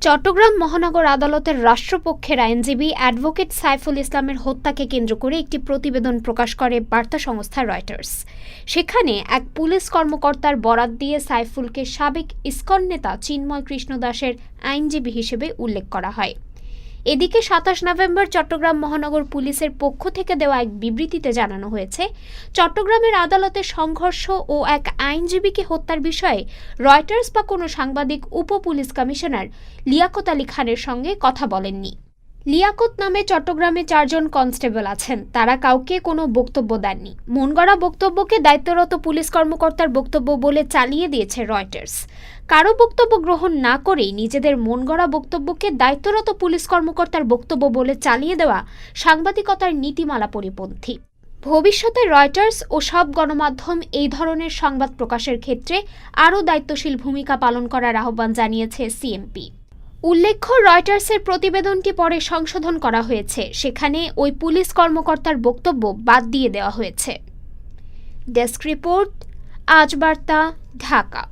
চট্টগ্রাম মহানগর আদালতের রাষ্ট্রপক্ষের আইনজীবী অ্যাডভোকেট সাইফুল ইসলামের হত্যাকে কেন্দ্র করে একটি প্রতিবেদন প্রকাশ করে বার্তা সংস্থা রয়টার্স। সেখানে এক পুলিশ কর্মকর্তার বরাত দিয়ে সাইফুলকে সাবেক ইসকন নেতা চিন্ময় কৃষ্ণ দাসের আইনজীবী হিসেবে উল্লেখ করা হয়। এদিকে ২৭ নভেম্বর চট্টগ্রাম মহানগর পুলিশের পক্ষ থেকে দেওয়া এক বিবৃতিতে জানানো হয়েছে, চট্টগ্রামের আদালতে সংঘর্ষ ও এক আইনজীবীকে হত্যার বিষয়ে রয়টার্স বা কোনো সাংবাদিক উপ পুলিশ কমিশনার লিয়াকত আলী খানের সঙ্গে কথা বলেননি। লিয়াকত নামে চট্টগ্রামে ৪ জন কনস্টেবল আছেন, তারা কাউকে কোনো বক্তব্য দেননি। মনগড়া বক্তব্যকে দায়িত্বরত পুলিশ কর্মকর্তার বক্তব্য বলে চালিয়ে দিয়েছে রয়টার্স। কারো বক্তব্য গ্রহণ না করেই নিজেদের মনগড়া বক্তব্যকে দায়িত্বরত পুলিশ কর্মকর্তার বক্তব্য বলে চালিয়ে দেওয়া সাংবাদিকতার নীতিমালা পরিপন্থী। ভবিষ্যতে রয়টার্স ও সব গণমাধ্যম এই ধরনের সংবাদ প্রকাশের ক্ষেত্রে আরও দায়িত্বশীল ভূমিকা পালন করার আহ্বান জানিয়েছে সিএমপি। উল্লেখ্য, রয়টার্সের প্রতিবেদনটি পরে সংশোধন করা হয়েছে, সেখানে ওই পুলিশ কর্মকর্তার বক্তব্য বাদ দিয়ে দেওয়া হয়েছে। ডেস্ক রিপোর্ট, আজ বার্তা, ঢাকা।